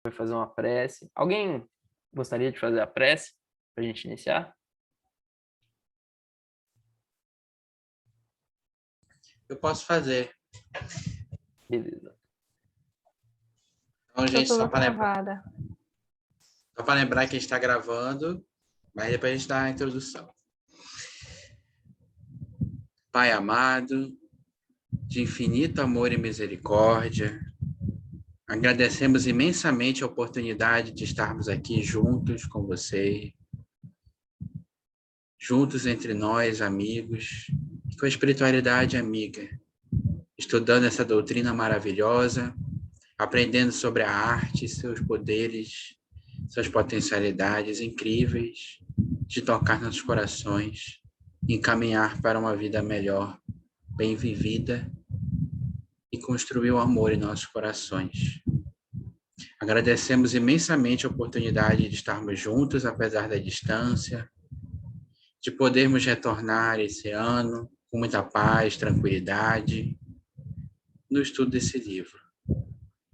vai fazer uma prece. Alguém gostaria de fazer a prece para a gente iniciar? Eu posso fazer. Beleza. Então, Tô gente, toda travada. só para lembrar que a gente está gravando, mas depois a gente dá a introdução. Pai amado, de infinito amor e misericórdia, agradecemos imensamente a oportunidade de estarmos aqui juntos com você, juntos entre nós, amigos, com a espiritualidade amiga, estudando essa doutrina maravilhosa, aprendendo sobre a arte, seus poderes, suas potencialidades incríveis de tocar nossos corações, encaminhar para uma vida melhor, bem vivida e construir o amor em nossos corações. Agradecemos imensamente a oportunidade de estarmos juntos, apesar da distância, de podermos retornar esse ano com muita paz, tranquilidade, no estudo desse livro.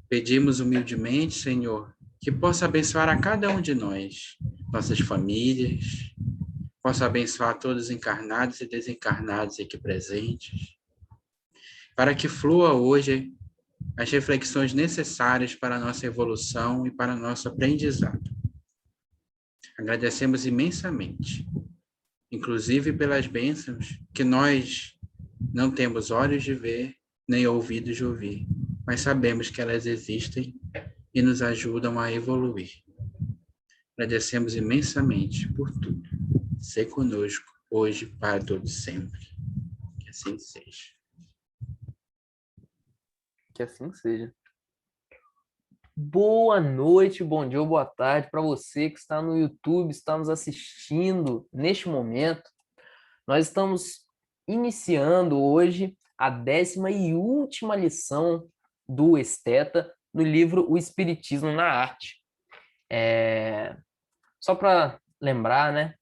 Pedimos humildemente, Senhor, que possa abençoar a cada um de nós, nossas famílias, possa abençoar todos os encarnados e desencarnados aqui presentes, para que flua hoje as reflexões necessárias para a nossa evolução e para o nosso aprendizado. Agradecemos imensamente, inclusive pelas bênçãos que nós não temos olhos de ver, nem ouvidos de ouvir, mas sabemos que elas existem e nos ajudam a evoluir. Agradecemos imensamente por tudo. Sê conosco, hoje, para todos sempre. Que assim seja. Que assim seja. Boa noite, bom dia ou boa tarde para você que está no YouTube, está nos assistindo neste momento. Nós estamos iniciando hoje a 10ª e última lição do Esteta no livro O Espiritismo na Arte. Só para lembrar, né,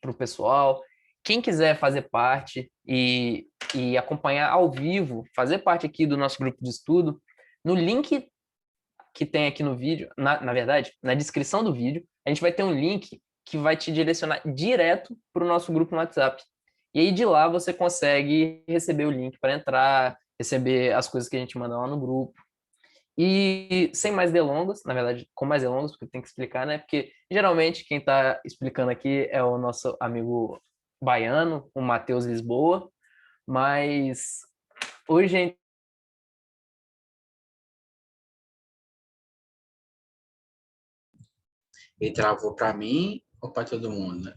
para o pessoal, quem quiser fazer parte e acompanhar ao vivo, fazer parte aqui do nosso grupo de estudo, no link que tem aqui no vídeo, na verdade, na descrição do vídeo, a gente vai ter um link que vai te direcionar direto para o nosso grupo no WhatsApp. E aí de lá você consegue receber o link para entrar, receber as coisas que a gente manda lá no grupo. E sem mais delongas, na verdade, com mais delongas, porque tem que explicar, né? Porque geralmente quem está explicando aqui é o nosso amigo baiano, o Matheus Lisboa, mas hoje a gente Ele travou para mim ou para todo mundo?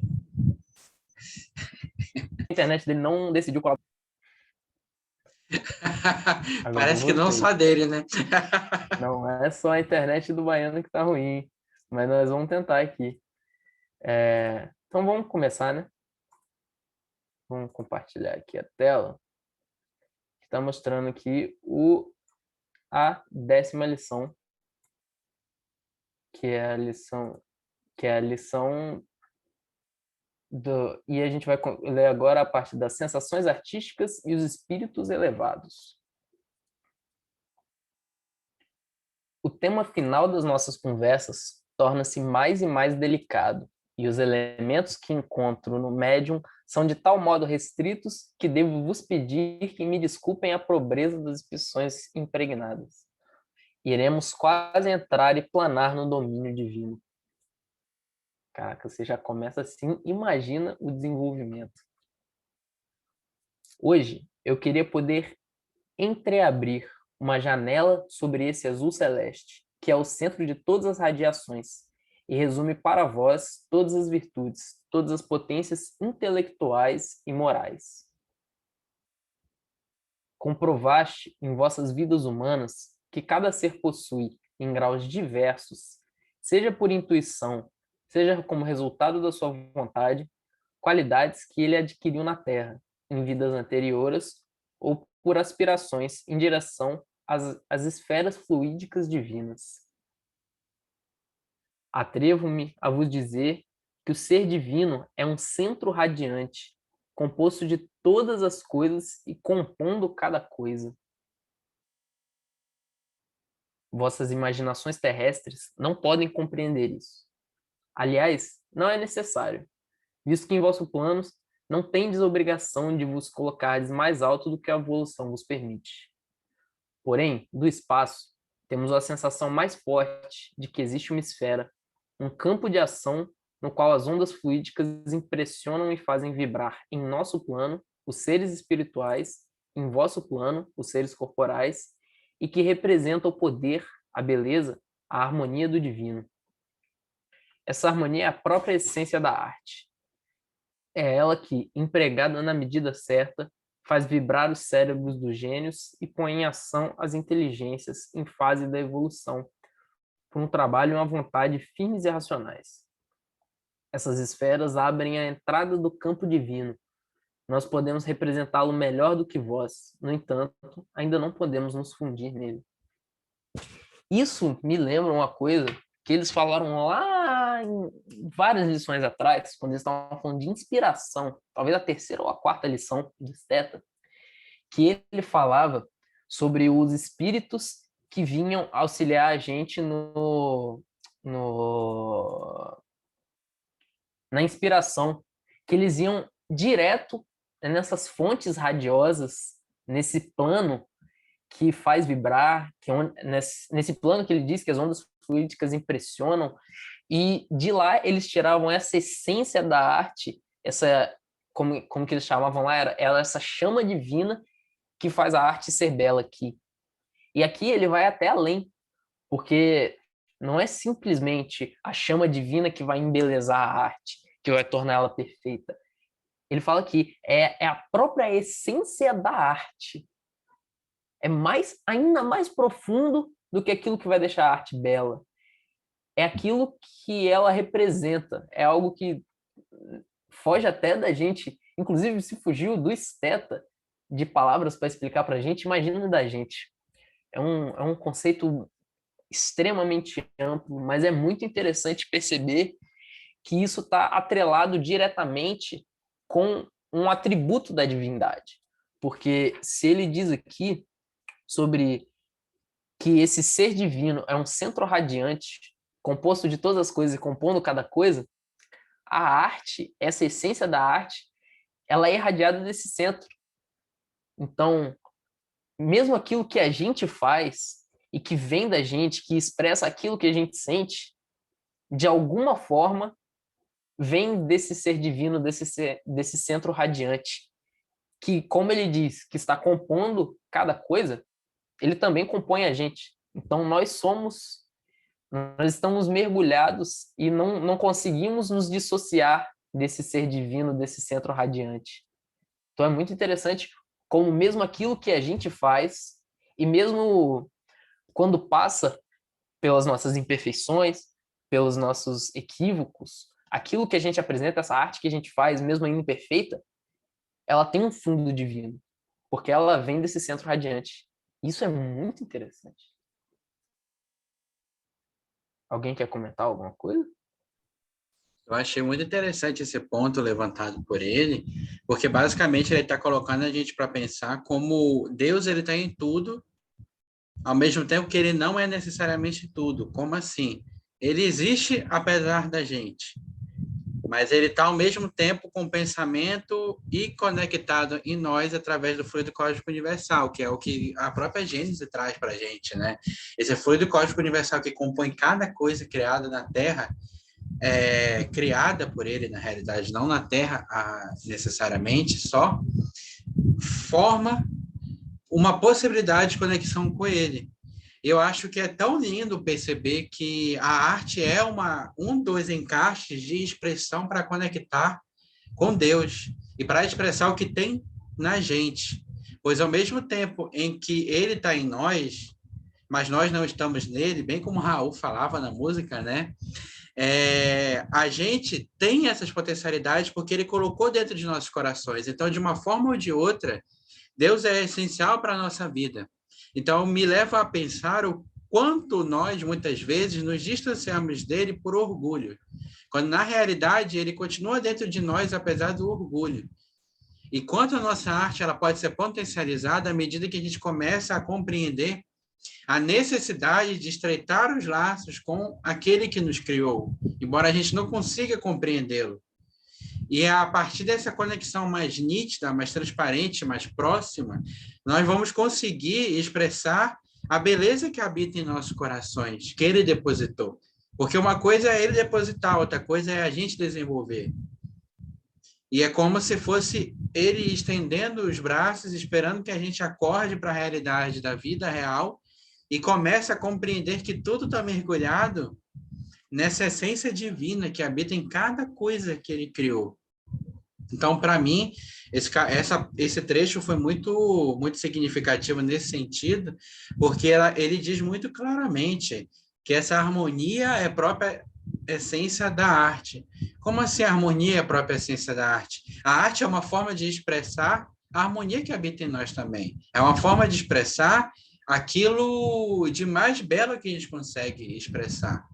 a internet dele não decidiu colaborar. Parece que não só dele, né? Não é só a internet do baiano que tá ruim, mas nós vamos tentar aqui. Então vamos começar, né? Vamos compartilhar aqui a tela. Está mostrando aqui a 10ª lição, que é a lição do... E a gente vai ler agora a parte das sensações artísticas e os espíritos elevados. O tema final das nossas conversas torna-se mais e mais delicado, e os elementos que encontro no médium são de tal modo restritos que devo vos pedir que me desculpem a pobreza das expressões impregnadas. Iremos quase entrar e planar no domínio divino. Caraca, você já começa assim, imagina o desenvolvimento. Hoje, eu queria poder entreabrir uma janela sobre esse azul celeste, que é o centro de todas as radiações, e resume para vós todas as virtudes, todas as potências intelectuais e morais. Comprovaste em vossas vidas humanas que cada ser possui, em graus diversos, seja por intuição, seja como resultado da sua vontade, qualidades que ele adquiriu na Terra, em vidas anteriores, ou por aspirações em direção às esferas fluídicas divinas. Atrevo-me a vos dizer que o ser divino é um centro radiante, composto de todas as coisas e compondo cada coisa. Vossas imaginações terrestres não podem compreender isso. Aliás, não é necessário, visto que em vossos planos não tendes obrigação de vos colocardes mais alto do que a evolução vos permite. Porém, do espaço, temos a sensação mais forte de que existe uma esfera, um campo de ação no qual as ondas fluídicas impressionam e fazem vibrar em nosso plano os seres espirituais, em vosso plano os seres corporais, e que representa o poder, a beleza, a harmonia do divino. Essa harmonia é a própria essência da arte. É ela que, empregada na medida certa, faz vibrar os cérebros dos gênios e põe em ação as inteligências em fase da evolução, por um trabalho e uma vontade firmes e racionais. Essas esferas abrem a entrada do campo divino. Nós podemos representá-lo melhor do que vós, no entanto, ainda não podemos nos fundir nele. Isso me lembra uma coisa que eles falaram lá em várias lições atrás, quando eles estavam falando de inspiração, talvez a terceira ou a quarta lição de Theta, que ele falava sobre os espíritos que vinham auxiliar a gente na inspiração, que eles iam direto nessas fontes radiosas, nesse plano que faz vibrar, que nesse plano que ele diz que as ondas fluídicas impressionam, e de lá eles tiravam essa essência da arte, essa, como que eles chamavam lá, era essa chama divina que faz a arte ser bela aqui. E aqui ele vai até além, porque não é simplesmente a chama divina que vai embelezar a arte, que vai torná-la perfeita. Ele fala que é a própria essência da arte. É ainda mais profundo do que aquilo que vai deixar a arte bela. É aquilo que ela representa. É algo que foge até da gente. Inclusive, se fugiu do esteta de palavras para explicar para a gente, imagina da gente. É um conceito extremamente amplo, mas é muito interessante perceber que isso está atrelado diretamente com um atributo da divindade. Porque se ele diz aqui sobre que esse ser divino é um centro radiante, composto de todas as coisas e compondo cada coisa, a arte, essa essência da arte, ela é irradiada desse centro. Então, mesmo aquilo que a gente faz e que vem da gente, que expressa aquilo que a gente sente, de alguma forma, vem desse ser divino, desse centro radiante, que, como ele diz, que está compondo cada coisa, ele também compõe a gente. Então, nós estamos mergulhados e não conseguimos nos dissociar desse ser divino, desse centro radiante. Então, é muito interessante como mesmo aquilo que a gente faz, e mesmo quando passa pelas nossas imperfeições, pelos nossos equívocos, aquilo que a gente apresenta, essa arte que a gente faz, mesmo ainda imperfeita, ela tem um fundo divino, porque ela vem desse centro radiante. Isso é muito interessante. Alguém quer comentar alguma coisa? Eu achei muito interessante esse ponto levantado por ele, porque basicamente ele está colocando a gente para pensar como Deus ele está em tudo, ao mesmo tempo que ele não é necessariamente tudo. Como assim? Ele existe apesar da gente, mas ele está ao mesmo tempo com pensamento e conectado em nós através do fluido cósmico universal, que é o que a própria Gênese traz para a gente, né? Esse fluido cósmico universal que compõe cada coisa criada na Terra, criada por ele, na realidade, não na Terra necessariamente só, forma uma possibilidade de conexão com ele. Eu acho que é tão lindo perceber que a arte é um dos encaixes de expressão para conectar com Deus e para expressar o que tem na gente. Pois ao mesmo tempo em que ele está em nós, mas nós não estamos nele, bem como Raul falava na música, né? A gente tem essas potencialidades porque ele colocou dentro de nossos corações. Então, de uma forma ou de outra, Deus é essencial para a nossa vida. Então, me leva a pensar o quanto nós, muitas vezes, nos distanciamos dele por orgulho, quando, na realidade, ele continua dentro de nós, apesar do orgulho. E quanto a nossa arte ela pode ser potencializada à medida que a gente começa a compreender a necessidade de estreitar os laços com aquele que nos criou, embora a gente não consiga compreendê-lo. E é a partir dessa conexão mais nítida, mais transparente, mais próxima, nós vamos conseguir expressar a beleza que habita em nossos corações, que ele depositou. Porque uma coisa é ele depositar, outra coisa é a gente desenvolver. E é como se fosse ele estendendo os braços, esperando que a gente acorde para a realidade da vida real e comece a compreender que tudo está mergulhado nessa essência divina que habita em cada coisa que ele criou. Então, para mim, esse trecho foi muito significativo nesse sentido, porque ele diz muito claramente que essa harmonia é a própria essência da arte. Como assim a harmonia é a própria essência da arte? A arte é uma forma de expressar a harmonia que habita em nós também. É uma forma de expressar aquilo de mais belo que a gente consegue expressar.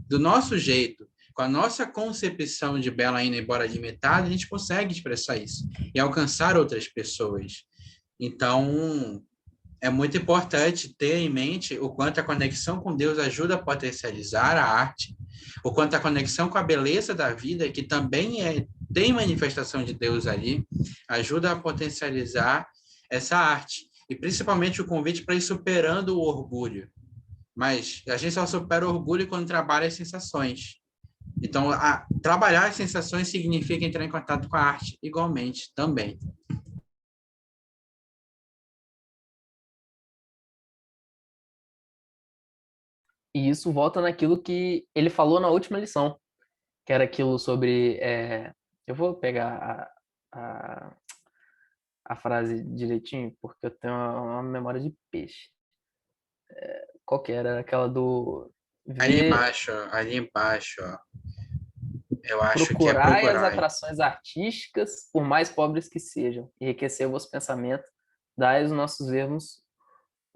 Do nosso jeito, com a nossa concepção de belo ainda, embora limitada, a gente consegue expressar isso e alcançar outras pessoas. Então, é muito importante ter em mente o quanto a conexão com Deus ajuda a potencializar a arte, o quanto a conexão com a beleza da vida, que também tem manifestação de Deus ali, ajuda a potencializar essa arte. E principalmente o convite para ir superando o orgulho. Mas a gente só supera o orgulho quando trabalha as sensações. Então, trabalhar as sensações significa entrar em contato com a arte igualmente, também. E isso volta naquilo que ele falou na última lição, que era aquilo sobre... eu vou pegar a frase direitinho, porque eu tenho uma memória de peixe. Qual que era? Aquela do ver, Ali embaixo, ó, eu acho que é procurai as procurar. atrações artísticas, por mais pobres que sejam, enriquecer o vosso pensamento, dai aos nossos ermos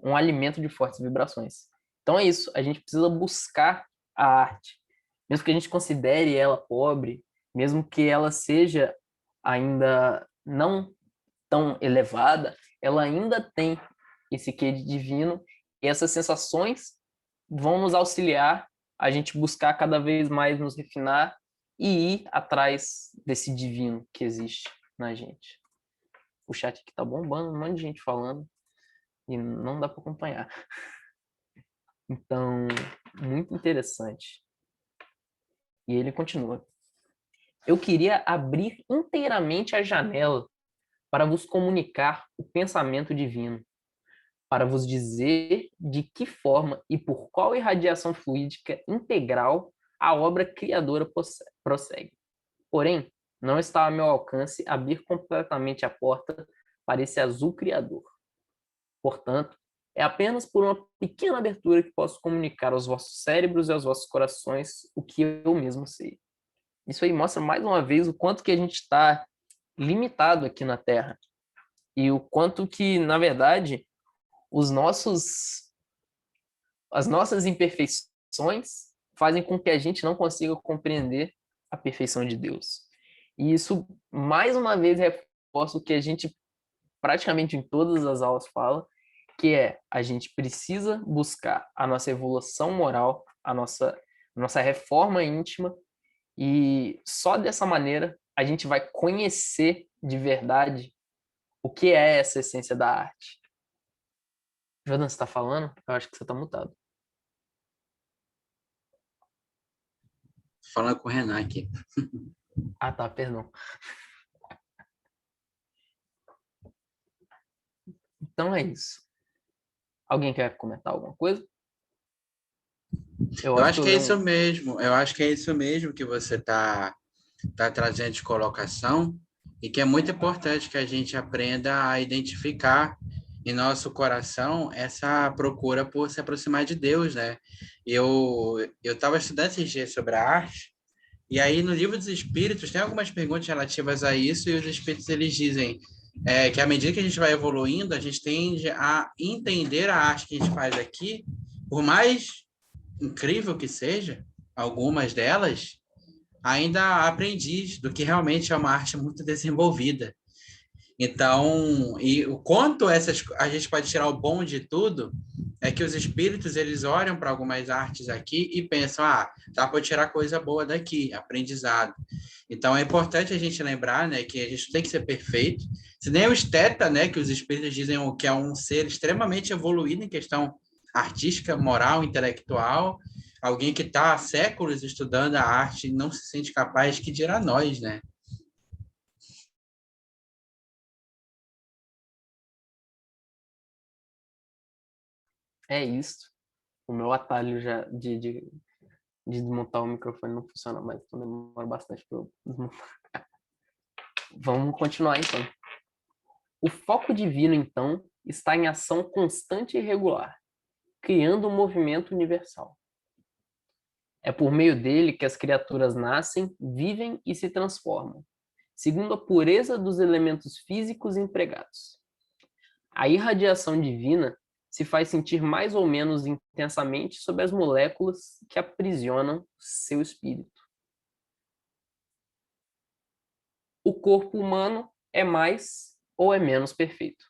um alimento de fortes vibrações. Então é isso, a gente precisa buscar a arte. Mesmo que a gente considere ela pobre, mesmo que ela seja ainda não tão elevada, ela ainda tem esse quê de divino, e essas sensações vão nos auxiliar a gente buscar cada vez mais nos refinar e ir atrás desse divino que existe na gente. O chat aqui tá bombando, um monte de gente falando e não dá para acompanhar. Então, muito interessante. E ele continua. Eu queria abrir inteiramente a janela para vos comunicar o pensamento divino, para vos dizer de que forma e por qual irradiação fluídica integral a obra criadora prossegue. Porém, não está ao meu alcance abrir completamente a porta para esse azul criador. Portanto, é apenas por uma pequena abertura que posso comunicar aos vossos cérebros e aos vossos corações o que eu mesmo sei. Isso aí mostra mais uma vez o quanto que a gente está limitado aqui na Terra e o quanto que, na verdade, as nossas imperfeições fazem com que a gente não consiga compreender a perfeição de Deus. E isso, mais uma vez, reforça o que a gente praticamente em todas as aulas fala, que é a gente precisa buscar a nossa evolução moral, a nossa reforma íntima, e só dessa maneira a gente vai conhecer de verdade o que é essa essência da arte. Jordan, você está falando? Eu acho que você está mutado. Falando com o Renan aqui. Ah, tá, perdão. Então é isso. Alguém quer comentar alguma coisa? Eu acho que é isso mesmo. Eu acho que é isso mesmo que você está trazendo de colocação e que é muito importante que a gente aprenda a identificar em nosso coração essa procura por se aproximar de Deus, né? Eu estava estudando esses dias sobre a arte e aí no livro dos Espíritos tem algumas perguntas relativas a isso e os Espíritos eles dizem que à medida que a gente vai evoluindo, a gente tende a entender a arte que a gente faz aqui, por mais incrível que seja, algumas delas, ainda aprendiz do que realmente é uma arte muito desenvolvida. Então, e o quanto a gente pode tirar o bom de tudo é que os espíritos, eles olham para algumas artes aqui e pensam, dá para tirar coisa boa daqui, aprendizado. Então, é importante a gente lembrar, né, que a gente tem que ser perfeito. Se nem o esteta, né, que os espíritos dizem que é um ser extremamente evoluído em questão artística, moral, intelectual, alguém que está há séculos estudando a arte e não se sente capaz, que dirá nós, né? É isso. O meu atalho já de desmontar o microfone não funciona mais, então demora bastante para eu desmontar. Vamos continuar então. O foco divino, então, está em ação constante e regular, criando um movimento universal. É por meio dele que as criaturas nascem, vivem e se transformam, segundo a pureza dos elementos físicos empregados. A irradiação divina se faz sentir mais ou menos intensamente sob as moléculas que aprisionam seu espírito. O corpo humano é mais ou é menos perfeito.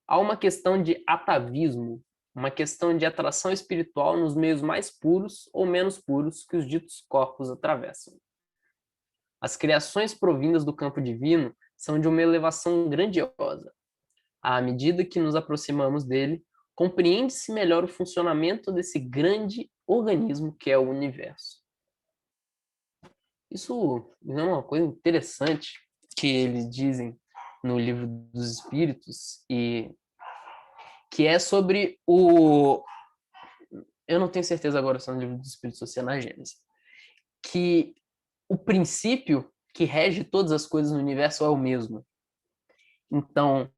Há uma questão de atavismo, uma questão de atração espiritual nos meios mais puros ou menos puros que os ditos corpos atravessam. As criações provindas do campo divino são de uma elevação grandiosa. À medida que nos aproximamos dele, compreende-se melhor o funcionamento desse grande organismo que é o universo. Isso é uma coisa interessante que eles dizem no Livro dos Espíritos, e que é sobre o... Eu não tenho certeza agora se é no Livro dos Espíritos ou se é na Gênesis. Que o princípio que rege todas as coisas no universo é o mesmo. Então,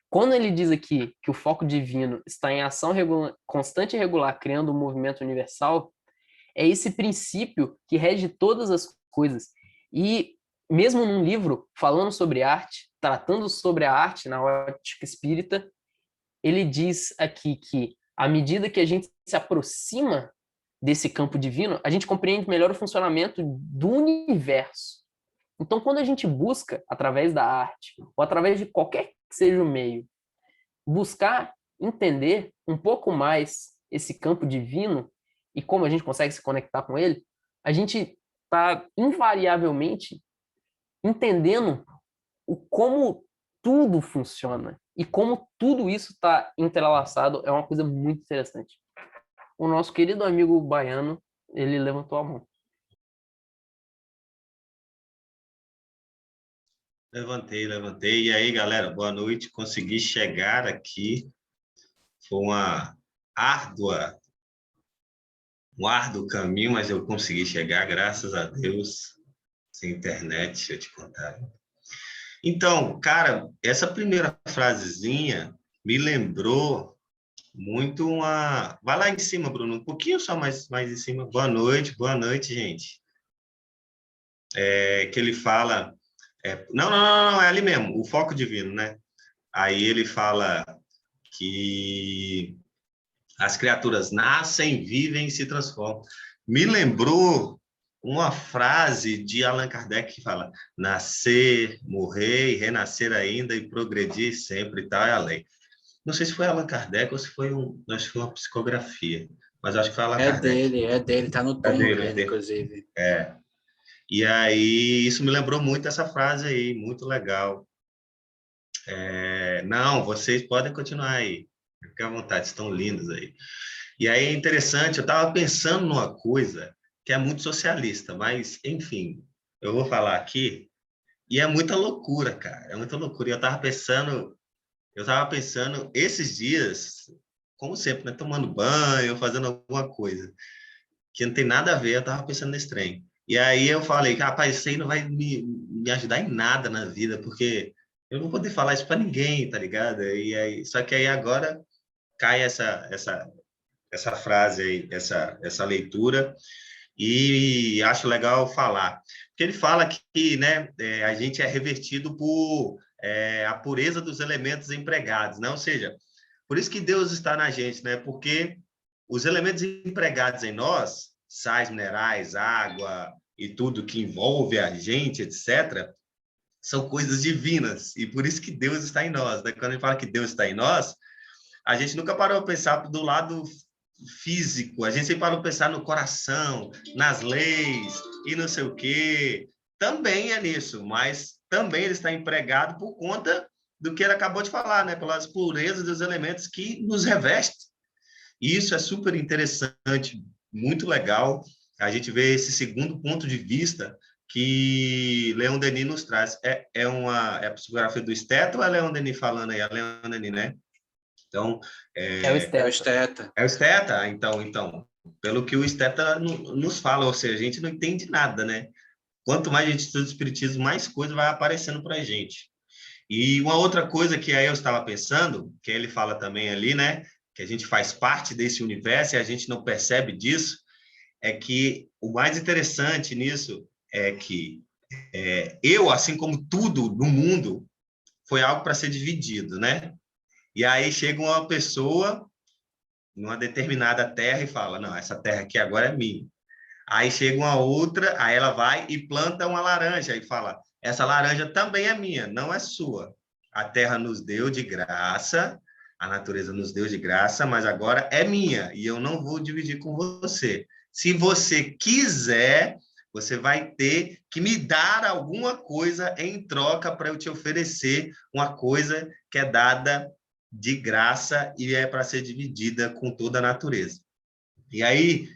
quando ele diz aqui que o foco divino está em ação constante e regular, criando um movimento universal, é esse princípio que rege todas as coisas. E mesmo num livro falando sobre arte, tratando sobre a arte na ótica espírita, ele diz aqui que à medida que a gente se aproxima desse campo divino, a gente compreende melhor o funcionamento do universo. Então, quando a gente busca, através da arte, ou através de qualquer que seja o meio, buscar entender um pouco mais esse campo divino e como a gente consegue se conectar com ele, a gente está invariavelmente entendendo como tudo funciona e como tudo isso está entrelaçado. É uma coisa muito interessante. O nosso querido amigo baiano, ele levantou a mão. Levantei. E aí, galera, boa noite. Consegui chegar aqui. Foi árdua, um árduo caminho, mas eu consegui chegar, graças a Deus. Sem internet, deixa eu te contar. Então, cara, essa primeira frasezinha me lembrou muito uma... Vai lá em cima, Bruno, um pouquinho só mais em cima. Boa noite, gente. Que ele fala... Não, é ali mesmo, o foco divino, né? Aí ele fala que as criaturas nascem, vivem e se transformam. Me lembrou uma frase de Allan Kardec que fala: nascer, morrer e renascer ainda e progredir sempre, tal é a lei. Não sei se foi Allan Kardec ou se foi acho que foi uma psicografia, mas acho que foi Allan Kardec. É dele, tá no túmulo dele, inclusive. E aí, isso me lembrou muito dessa frase aí, muito legal. Não, vocês podem continuar aí. Fique à vontade, estão lindos aí. E aí é interessante, eu estava pensando numa coisa que é muito socialista, mas, enfim, eu vou falar aqui, e é muita loucura, cara, é muita loucura. E eu estava pensando esses dias, como sempre, né, tomando banho, fazendo alguma coisa, que não tem nada a ver, eu estava pensando nesse trem. E aí eu falei, rapaz, isso aí não vai me ajudar em nada na vida, porque eu não vou poder falar isso para ninguém, tá ligado? E aí, só que aí agora cai essa frase aí, essa leitura, e acho legal falar. Porque ele fala que né, a gente é revertido por a pureza dos elementos empregados, né? Ou seja, por isso que Deus está na gente, né? Porque os elementos empregados em nós, sais minerais, água e tudo que envolve a gente, etc., são coisas divinas, e por isso que Deus está em nós, né? Quando a gente fala que Deus está em nós, a gente nunca parou para pensar do lado físico, a gente sempre parou para pensar no coração, nas leis e não sei o quê. Também é nisso, mas também ele está empregado por conta do que ele acabou de falar, né? Pelas purezas dos elementos que nos revestem. E isso é super interessante, muito legal. A gente vê esse segundo ponto de vista que Leon Denis nos traz. É a psicografia do Esteta ou é Leon Denis falando aí? É Leon Denis, né? Então, É o É o Esteta. esteta. é o Esteta? Então, pelo que o Esteta nos fala, ou seja, a gente não entende nada, né? Quanto mais a gente estuda o espiritismo, mais coisa vai aparecendo para a gente. E uma outra coisa que aí eu estava pensando, que ele fala também ali, né? Que a gente faz parte desse universo e a gente não percebe disso, é que o mais interessante nisso é que eu, assim como tudo no mundo, foi algo para ser dividido, né? E aí chega uma pessoa numa determinada terra e fala, não, essa terra aqui agora é minha. Aí chega uma outra, aí ela vai e planta uma laranja e fala, essa laranja também é minha, não é sua. A terra nos deu de graça, a natureza nos deu de graça, mas agora é minha e eu não vou dividir com você. Se você quiser, você vai ter que me dar alguma coisa em troca para eu te oferecer uma coisa que é dada de graça e é para ser dividida com toda a natureza. E aí,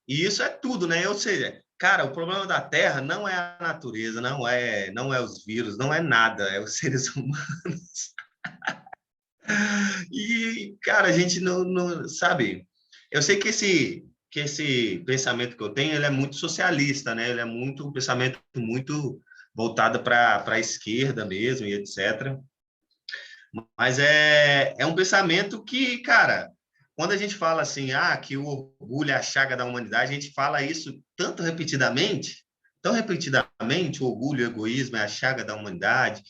e isso é tudo, né? Ou seja, cara, o problema da Terra não é a natureza, não é os vírus, não é nada, é os seres humanos. E, cara, a gente não sabe. Eu sei que esse pensamento que eu tenho, ele é muito socialista, né? Ele é muito um pensamento muito voltado para a esquerda mesmo e etc. Mas é um pensamento que, cara, quando a gente fala assim, que o orgulho é a chaga da humanidade, a gente fala isso tão repetidamente, o orgulho, o egoísmo é a chaga da humanidade,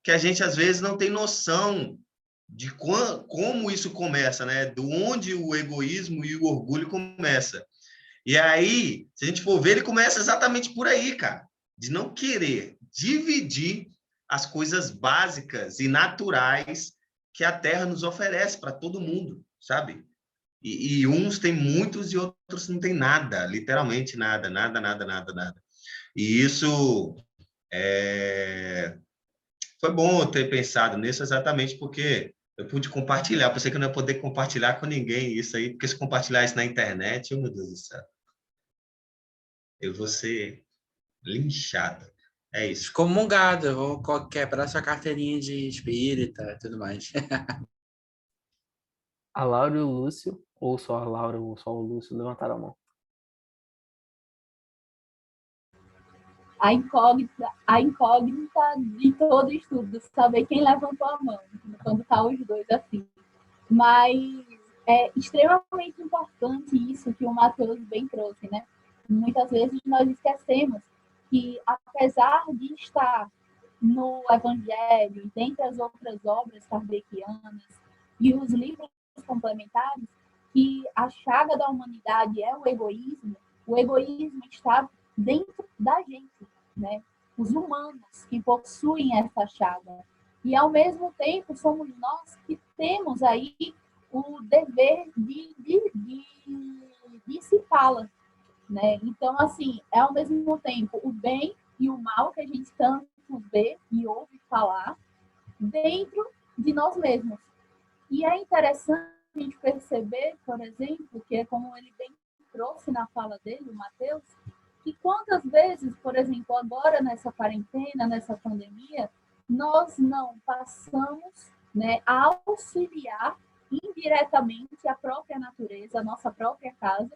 que a gente às vezes não tem noção de como isso começa, né? Do onde o egoísmo e o orgulho começa. E aí, se a gente for ver, ele começa exatamente por aí, cara, de não querer dividir as coisas básicas e naturais que a Terra nos oferece para todo mundo, sabe? E uns têm muitos e outros não têm nada, literalmente nada, nada, nada, nada, nada. E isso foi bom eu ter pensado nisso exatamente porque eu pude compartilhar. Eu pensei que eu não ia poder compartilhar com ninguém isso aí, porque se compartilhar isso na internet, meu Deus do céu, eu vou ser linchado. É isso. Excomungado, eu vou quebrar sua carteirinha de espírita e tudo mais. A Laura e o Lúcio, ou só a Laura ou só o Lúcio, levantaram a mão. A incógnita de todo estudo, saber quem levantou a mão, quando tá os dois assim. Mas é extremamente importante isso que o Matheus bem trouxe, né? Muitas vezes nós esquecemos que, apesar de estar no Evangelho, dentre as outras obras kardecianas e os livros complementares, que a chaga da humanidade é o egoísmo está dentro da gente, né? Os humanos que possuem essa chaga. E, ao mesmo tempo, somos nós que temos aí o dever de dissipá-la, né? Então, assim, é ao mesmo tempo o bem e o mal que a gente tanto vê e ouve falar dentro de nós mesmos. E é interessante a gente perceber, por exemplo, que é como ele bem trouxe na fala dele, o Matheus, que quantas vezes, por exemplo, agora nessa quarentena, nessa pandemia, nós não passamos, né, a auxiliar indiretamente a própria natureza, a nossa própria casa,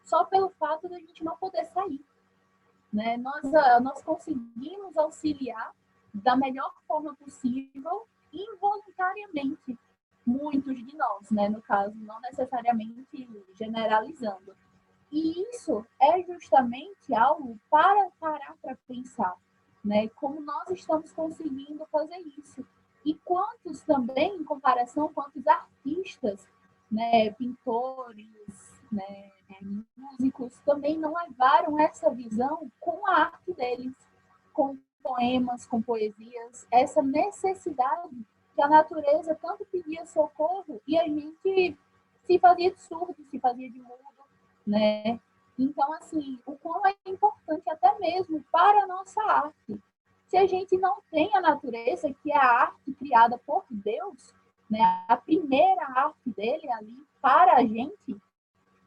só pelo fato de a gente não poder sair, né? Nós conseguimos auxiliar da melhor forma possível, involuntariamente, muitos de nós, né? No caso, não necessariamente generalizando. E isso é justamente algo para parar para pensar, né? Como nós estamos conseguindo fazer isso. E quantos também, em comparação, quantos artistas, né, pintores, né, músicos, também não levaram essa visão com a arte deles, com, poemas, com poesias, essa necessidade que a natureza tanto pedia socorro e a gente se fazia de surdo, se fazia de mudo, né? Então, assim, o quão é importante até mesmo para a nossa arte. Se a gente não tem a natureza, que é a arte criada por Deus, né, a primeira arte dele ali para a gente,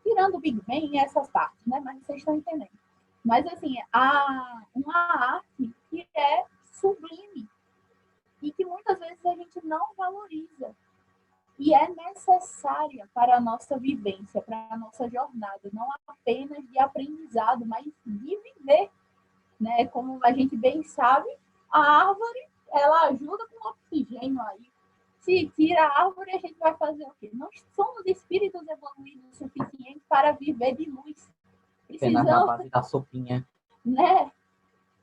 tirando o Big Bang e essas partes, né? Mas vocês estão entendendo. Mas, assim, há uma arte que é sublime e que muitas vezes a gente não valoriza. E é necessária para a nossa vivência, para a nossa jornada, não apenas de aprendizado, mas de viver, né? Como a gente bem sabe, a árvore, ela ajuda com o oxigênio aí. Se tira a árvore, a gente vai fazer o quê? Não somos espíritos evoluídos o suficiente para viver de luz. Apenas na base da sopinha. Né?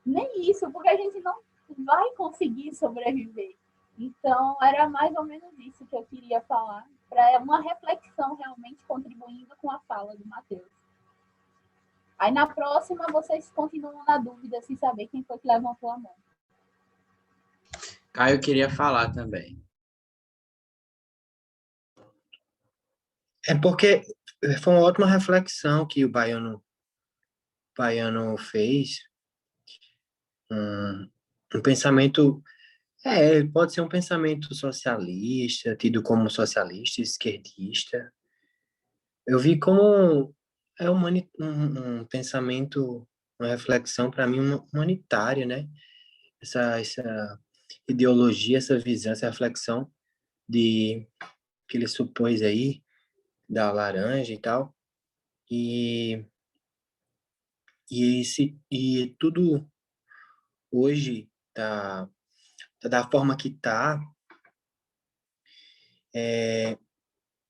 Nem isso, porque a gente não vai conseguir sobreviver. Então, era mais ou menos isso que eu queria falar, para uma reflexão realmente contribuindo com a fala do Matheus. Aí, na próxima, vocês continuam na dúvida se saber quem foi que levantou a mão. Caio queria falar também. É porque foi uma ótima reflexão que o Baiano fez. Um pensamento, pode ser um pensamento socialista, tido como socialista, esquerdista. Eu vi como um pensamento, uma reflexão, para mim, humanitária, né? Essa ideologia, essa visão, essa reflexão que ele supôs aí, da laranja e tal. E tudo hoje tá da forma que tá.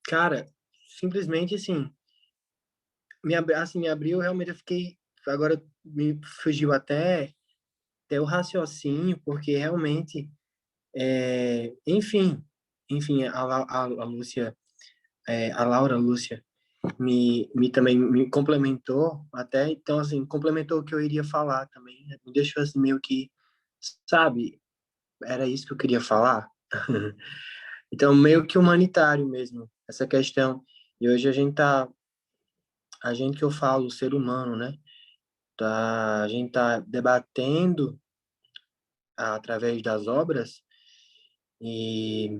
Cara, simplesmente assim, me abriu, realmente eu fiquei, agora me fugiu até o raciocínio, porque realmente, enfim, a Lúcia, a Laura Lúcia, também me complementou até, então, assim, complementou o que eu iria falar também, né? Me deixou assim meio que, sabe, era isso que eu queria falar. Então, meio que humanitário mesmo, essa questão. E hoje a gente que eu falo, o ser humano, né? A gente tá debatendo através das obras, e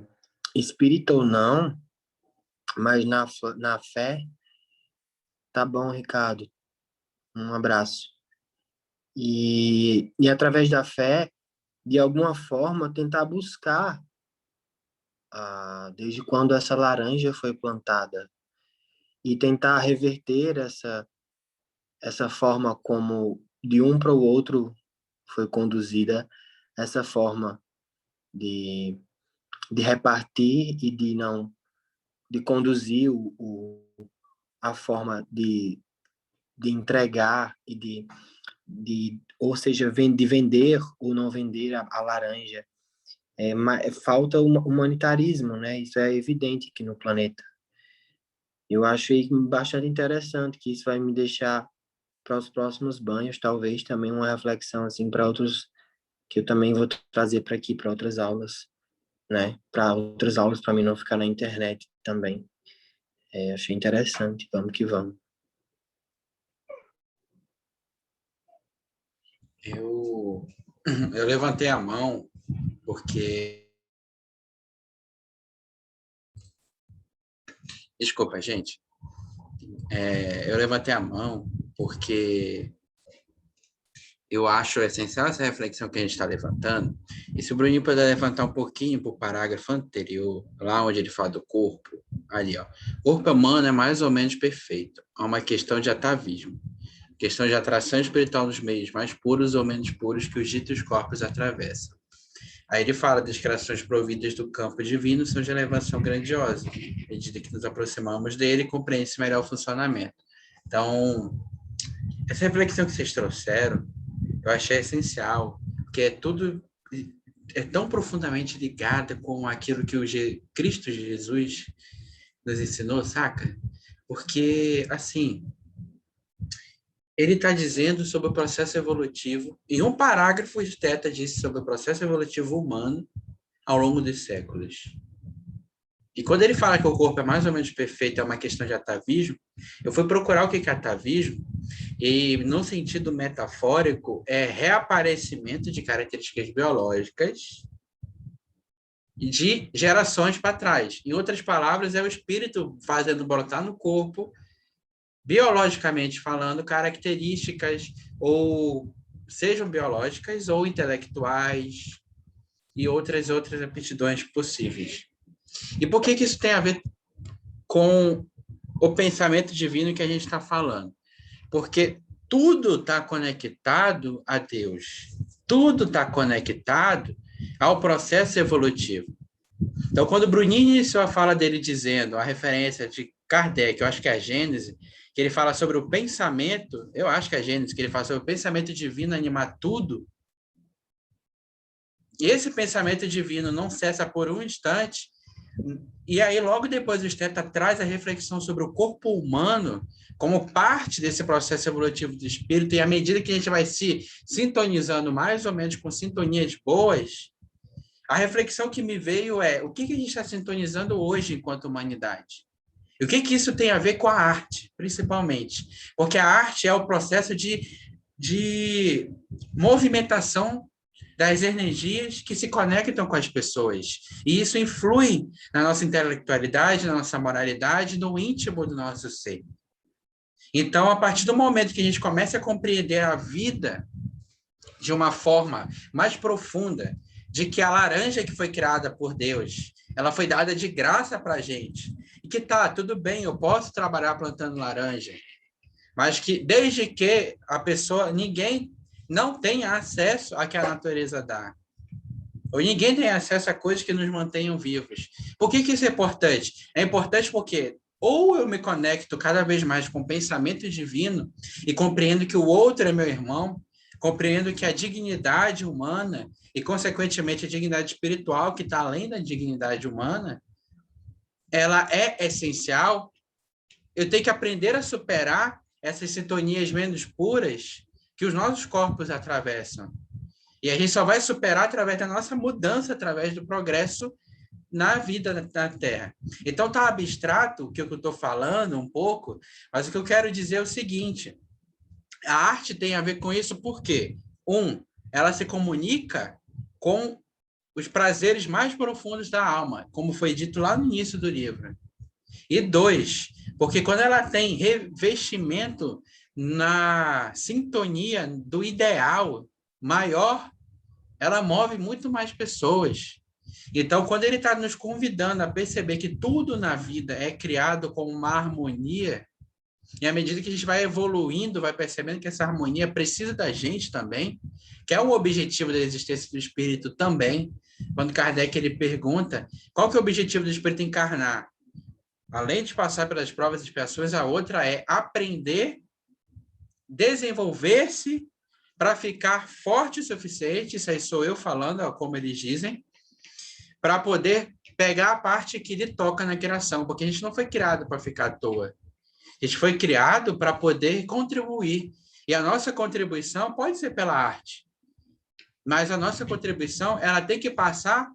espírita ou não, mas na fé. Tá bom, Ricardo. Um abraço. E através da fé, de alguma forma, tentar buscar desde quando essa laranja foi plantada, e tentar reverter essa forma como de um para o outro foi conduzida, essa forma de repartir e de conduzir a forma de entregar e ou seja, de vender ou não vender a laranja. Falta humanitarismo, né? Isso é evidente aqui no planeta. Eu achei bastante interessante, que isso vai me deixar para os próximos banhos, talvez também uma reflexão assim para outros, que eu também vou trazer para aqui, para outras aulas, né? Para outras aulas, para mim não ficar na internet também. Achei interessante, vamos que vamos. Eu levantei a mão porque... Desculpa, gente. Eu levantei a mão porque eu acho essencial essa reflexão que a gente está levantando. E se o Bruninho puder levantar um pouquinho para o parágrafo anterior, lá onde ele fala do corpo, ali, ó. O corpo humano é mais ou menos perfeito. Há uma questão de atavismo, questão de atração espiritual nos meios mais puros ou menos puros que os ditos corpos atravessam. Aí ele fala das criações providas do campo divino são de elevação grandiosa. À medida que nos aproximamos dele, compreende-se melhor o funcionamento. Então, essa reflexão que vocês trouxeram, eu achei essencial, porque tudo é tão profundamente ligada com aquilo que o Cristo Jesus nos ensinou, saca? Porque, assim, ele está dizendo sobre o processo evolutivo. Em um parágrafo, o esteta disse sobre o processo evolutivo humano ao longo dos séculos. E quando ele fala que o corpo é mais ou menos perfeito, é uma questão de atavismo, eu fui procurar o que é atavismo, e no sentido metafórico, é reaparecimento de características biológicas de gerações para trás. Em outras palavras, é o espírito fazendo brotar no corpo, biologicamente falando, características, ou sejam biológicas ou intelectuais, e outras aptidões possíveis. E por que isso tem a ver com o pensamento divino que a gente está falando? Porque tudo está conectado a Deus. Tudo está conectado ao processo evolutivo. Então, quando o Bruninho iniciou a fala dele dizendo a referência de Kardec, eu acho que é a Gênese, que ele fala sobre o pensamento, eu acho que é a Gênese, que ele fala sobre o pensamento divino animar tudo, e esse pensamento divino não cessa por um instante, e aí logo depois o Steta traz a reflexão sobre o corpo humano como parte desse processo evolutivo do espírito, e à medida que a gente vai se sintonizando mais ou menos com sintonias boas, a reflexão que me veio é o que a gente está sintonizando hoje enquanto humanidade? E o que isso tem a ver com a arte, principalmente? Porque a arte é o processo de movimentação das energias que se conectam com as pessoas. E isso influi na nossa intelectualidade, na nossa moralidade, no íntimo do nosso ser. Então, a partir do momento que a gente começa a compreender a vida de uma forma mais profunda, de que a laranja que foi criada por Deus, ela foi dada de graça para a gente, e que tudo bem, eu posso trabalhar plantando laranja, mas que desde que a pessoa, ninguém não tenha acesso a que a natureza dá, ou ninguém tem acesso a coisas que nos mantenham vivos. Por que isso é importante? É importante porque ou eu me conecto cada vez mais com o pensamento divino e compreendo que o outro é meu irmão, compreendo que a dignidade humana e, consequentemente, a dignidade espiritual, que está além da dignidade humana, ela é essencial. Eu tenho que aprender a superar essas sintonias menos puras que os nossos corpos atravessam. E a gente só vai superar através da nossa mudança, através do progresso na vida na Terra. Então, está abstrato o que eu estou falando um pouco, mas o que eu quero dizer é o seguinte: a arte tem a ver com isso porque, ela se comunica com os prazeres mais profundos da alma, como foi dito lá no início do livro. E 2, porque quando ela tem revestimento na sintonia do ideal maior, ela move muito mais pessoas. Então, quando ele está nos convidando a perceber que tudo na vida é criado com uma harmonia, e à medida que a gente vai evoluindo, vai percebendo que essa harmonia precisa da gente também, que é um objetivo da existência do espírito também. Quando Kardec ele pergunta qual que é o objetivo do espírito encarnar, além de passar pelas provas e expiações, a outra é aprender, desenvolver-se para ficar forte o suficiente, isso aí sou eu falando, como eles dizem, para poder pegar a parte que lhe toca na criação, porque a gente não foi criado para ficar à toa. A gente foi criado para poder contribuir. E a nossa contribuição pode ser pela arte, mas a nossa contribuição ela tem que passar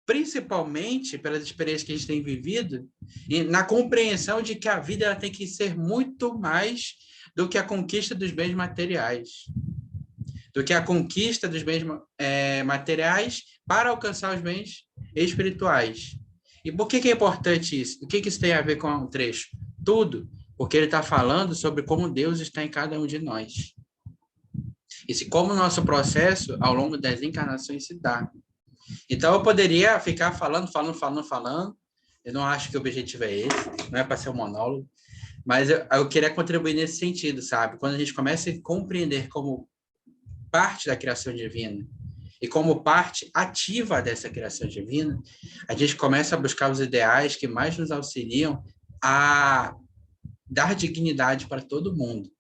principalmente pelas experiências que a gente tem vivido e na compreensão de que a vida ela tem que ser muito mais do que a conquista dos bens materiais, do que a conquista dos bens materiais para alcançar os bens espirituais. E por que é importante isso? O que isso tem a ver com o trecho? Tudo, porque ele está falando sobre como Deus está em cada um de nós. E como o nosso processo, ao longo das encarnações, se dá. Então, eu poderia ficar falando. Eu não acho que o objetivo é esse, não é para ser um monólogo, mas eu queria contribuir nesse sentido, sabe? Quando a gente começa a compreender como parte da criação divina e como parte ativa dessa criação divina, a gente começa a buscar os ideais que mais nos auxiliam a dar dignidade para todo mundo.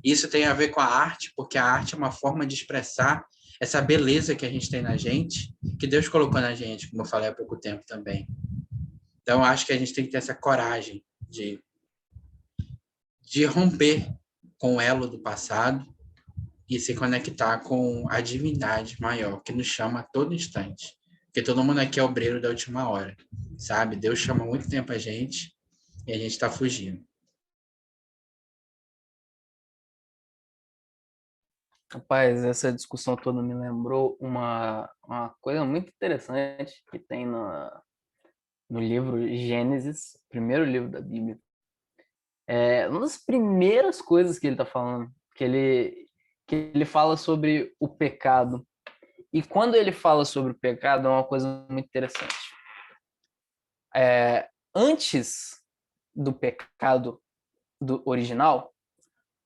Isso tem a ver com a arte, porque a arte é uma forma de expressar essa beleza que a gente tem na gente, que Deus colocou na gente, como eu falei há pouco tempo também. Então, acho que a gente tem que ter essa coragem de romper com o elo do passado e se conectar com a divindade maior, que nos chama a todo instante. Porque todo mundo aqui é obreiro da última hora, sabe? Deus chama há muito tempo a gente e a gente está fugindo. Rapaz, essa discussão toda me lembrou uma coisa muito interessante que tem no livro Gênesis, primeiro livro da Bíblia. Uma das primeiras coisas que ele está falando, que ele fala sobre o pecado. E quando ele fala sobre o pecado, é uma coisa muito interessante. Antes do pecado do original,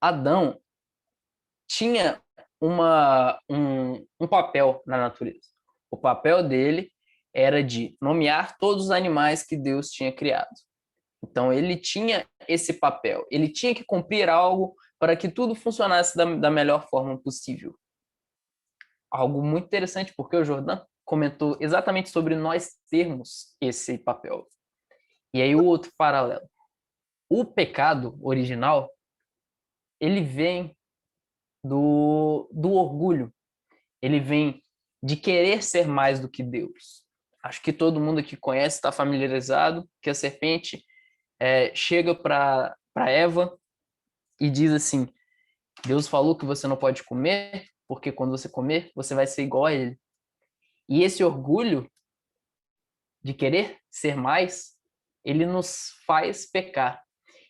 Adão tinha um papel na natureza. O papel dele era de nomear todos os animais que Deus tinha criado. Então, ele tinha esse papel. Ele tinha que cumprir algo para que tudo funcionasse da melhor forma possível. Algo muito interessante, porque o Jordan comentou exatamente sobre nós termos esse papel. E aí, o outro paralelo. O pecado original, ele vem do orgulho. Ele vem de querer ser mais do que Deus. Acho que todo mundo aqui conhece, está familiarizado, que a serpente chega para Eva e diz assim: Deus falou que você não pode comer, porque quando você comer, você vai ser igual a ele. E esse orgulho de querer ser mais, ele nos faz pecar.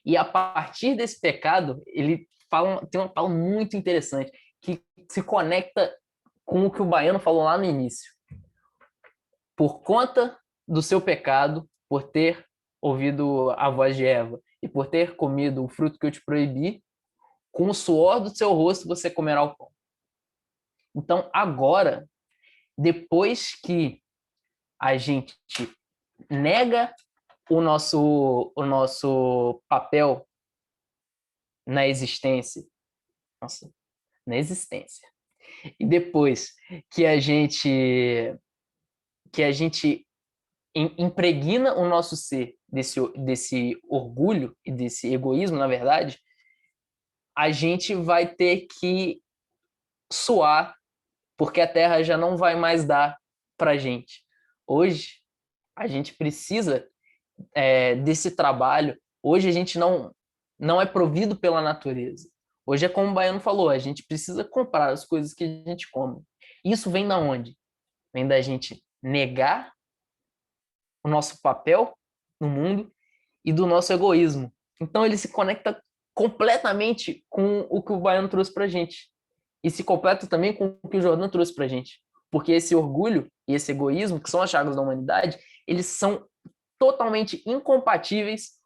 E a partir desse pecado, ele tem uma fala muito interessante, que se conecta com o que o Baiano falou lá no início. Por conta do seu pecado, por ter ouvido a voz de Eva e por ter comido o fruto que eu te proibi, com o suor do seu rosto você comerá o pão. Então, agora, depois que a gente nega o nosso papel na existência, e depois que a gente impregna o nosso ser desse orgulho e desse egoísmo, na verdade, a gente vai ter que suar, porque a terra já não vai mais dar para gente. Hoje, a gente precisa desse trabalho. Hoje, a gente não é provido pela natureza. Hoje é como o Baiano falou, a gente precisa comprar as coisas que a gente come. Isso vem da onde? Vem da gente negar o nosso papel no mundo e do nosso egoísmo. Então ele se conecta completamente com o que o Baiano trouxe para a gente. E se completa também com o que o Jordan trouxe para a gente. Porque esse orgulho e esse egoísmo, que são as chagas da humanidade, eles são totalmente incompatíveis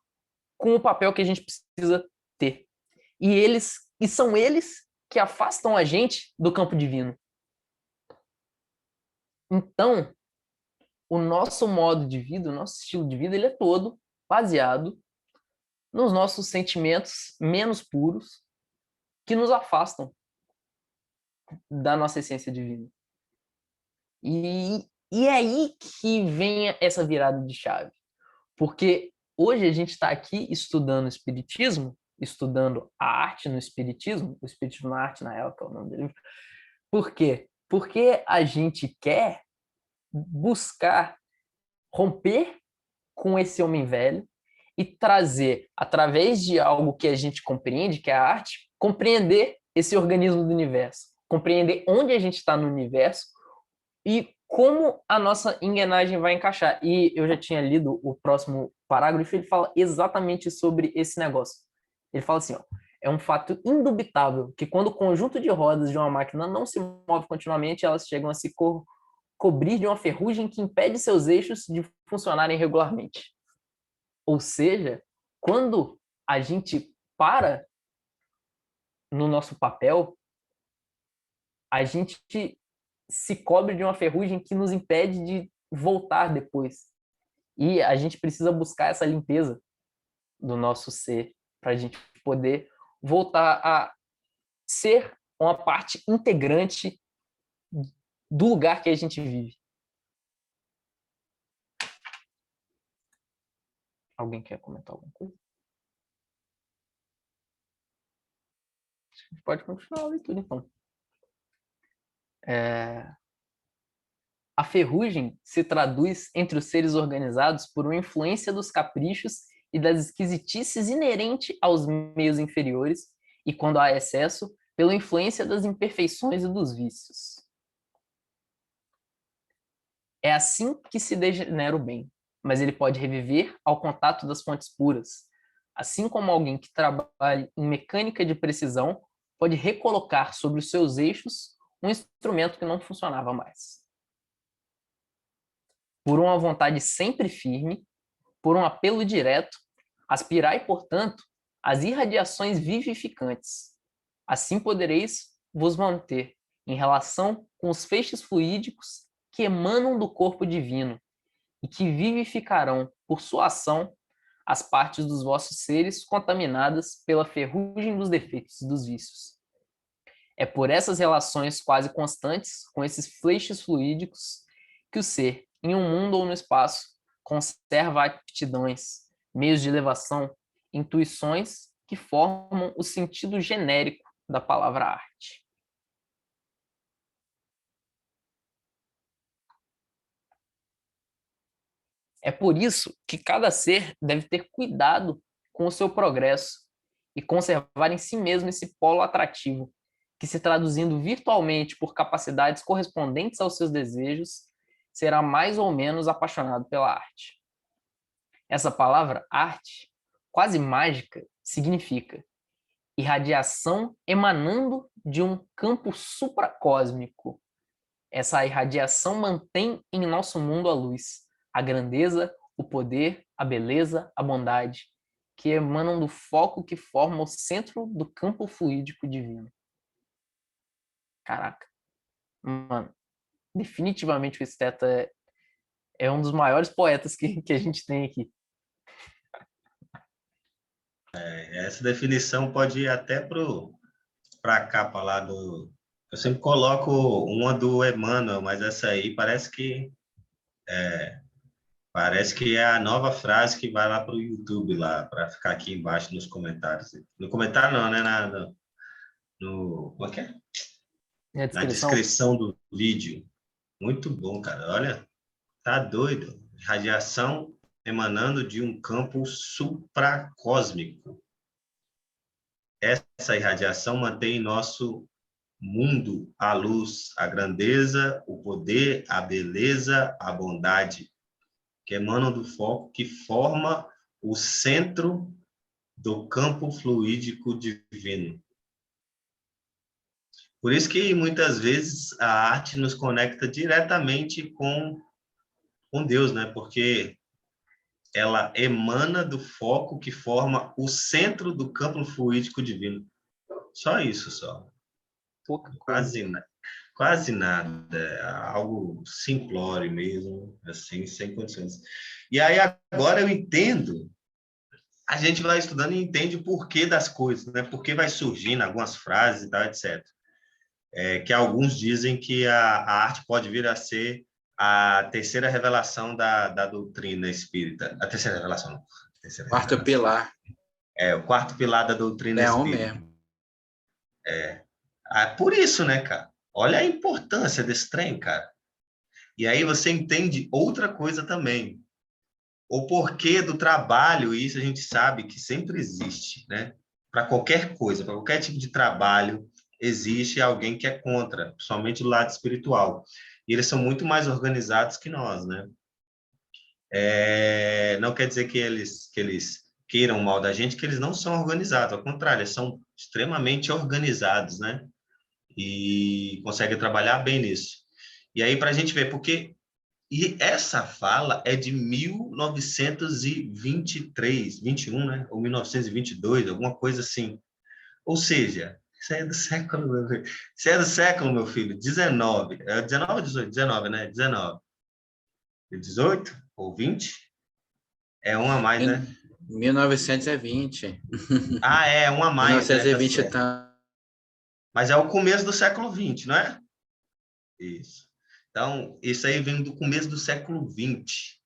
com o papel que a gente precisa ter. E são eles que afastam a gente do campo divino. Então, o nosso modo de vida, o nosso estilo de vida, ele é todo baseado nos nossos sentimentos menos puros que nos afastam da nossa essência divina. E é aí que vem essa virada de chave. Porque hoje a gente está aqui estudando Espiritismo, estudando a arte no Espiritismo, o Espiritismo na Arte, na real, que é o nome dele. Por quê? Porque a gente quer buscar romper com esse homem velho e trazer, através de algo que a gente compreende, que é a arte, compreender esse organismo do universo, compreender onde a gente está no universo e como a nossa engrenagem vai encaixar. E eu já tinha lido o próximo parágrafo, ele fala exatamente sobre esse negócio. Ele fala assim, ó, é um fato indubitável que quando o conjunto de rodas de uma máquina não se move continuamente, elas chegam a se cobrir de uma ferrugem que impede seus eixos de funcionarem regularmente. Ou seja, quando a gente para no nosso papel, a gente se cobre de uma ferrugem que nos impede de voltar depois. E a gente precisa buscar essa limpeza do nosso ser para a gente poder voltar a ser uma parte integrante do lugar que a gente vive. Alguém quer comentar alguma coisa? gente pode continuar a leitura, então. A ferrugem se traduz entre os seres organizados por uma influência dos caprichos e das esquisitices inerente aos meios inferiores, e quando há excesso, pela influência das imperfeições e dos vícios. É assim que se degenera o bem, mas ele pode reviver ao contato das fontes puras, assim como alguém que trabalha em mecânica de precisão pode recolocar sobre os seus eixos um instrumento que não funcionava mais. Por uma vontade sempre firme, por um apelo direto, aspirai, portanto, as irradiações vivificantes. Assim podereis vos manter em relação com os feixes fluídicos que emanam do corpo divino e que vivificarão, por sua ação, as partes dos vossos seres contaminadas pela ferrugem dos defeitos e dos vícios. É por essas relações quase constantes com esses feixes fluídicos que o ser, em um mundo ou no espaço, conserva aptidões, meios de elevação, intuições que formam o sentido genérico da palavra arte. É por isso que cada ser deve ter cuidado com o seu progresso e conservar em si mesmo esse polo atrativo, que, se traduzindo virtualmente por capacidades correspondentes aos seus desejos, será mais ou menos apaixonado pela arte. Essa palavra arte, quase mágica, significa irradiação emanando de um campo supracósmico. Essa irradiação mantém em nosso mundo a luz, a grandeza, o poder, a beleza, a bondade, que emanam do foco que forma o centro do campo fluídico divino. Caraca. Mano, definitivamente o Esteta é um dos maiores poetas que a gente tem aqui. Essa definição pode ir até para a capa lá do... Eu sempre coloco uma do Emmanuel, mas essa aí parece que é a nova frase que vai lá para o YouTube, lá, para ficar aqui embaixo nos comentários. No comentário não, né? Como é que é? Na descrição do vídeo. Muito bom, cara. Olha, tá doido. Radiação emanando de um campo supracósmico. Essa irradiação mantém nosso mundo a luz, a grandeza, o poder, a beleza, a bondade, que emanam do foco que forma o centro do campo fluídico divino. Por isso que muitas vezes a arte nos conecta diretamente com Deus, né? Porque ela emana do foco que forma o centro do campo fluídico divino. Só isso, só. Pouca coisa. Quase nada. É algo simplório mesmo, assim, sem condições. E aí agora eu entendo. A gente vai estudando e entende o porquê das coisas, né? Porque vai surgindo algumas frases e tal, etc. Que alguns dizem que a arte pode vir a ser a terceira revelação da doutrina espírita. A terceira revelação, não. Quarto pilar. O quarto pilar da doutrina espírita. Mesmo. Por isso, né, cara? Olha a importância desse trem, cara. E aí você entende outra coisa também. O porquê do trabalho, isso a gente sabe que sempre existe, né? Para qualquer coisa, para qualquer tipo de trabalho, existe alguém que é contra, principalmente do lado espiritual. E eles são muito mais organizados que nós, né? Não quer dizer que eles queiram mal da gente, que eles não são organizados. Ao contrário, eles são extremamente organizados, né? E conseguem trabalhar bem nisso. E aí, para a gente ver, porque... E essa fala é de 1923, 21, né? Ou 1922, alguma coisa assim. Ou seja, isso é do século, meu filho. Isso é do século, meu filho, 19. É 19 ou 18? 19, né? 19. 18 ou 20? É um a mais, né? 1920. É um a mais, 1920 né? Tá. Mas é o começo do século 20, não é? Isso. Então, isso aí vem do começo do século 20.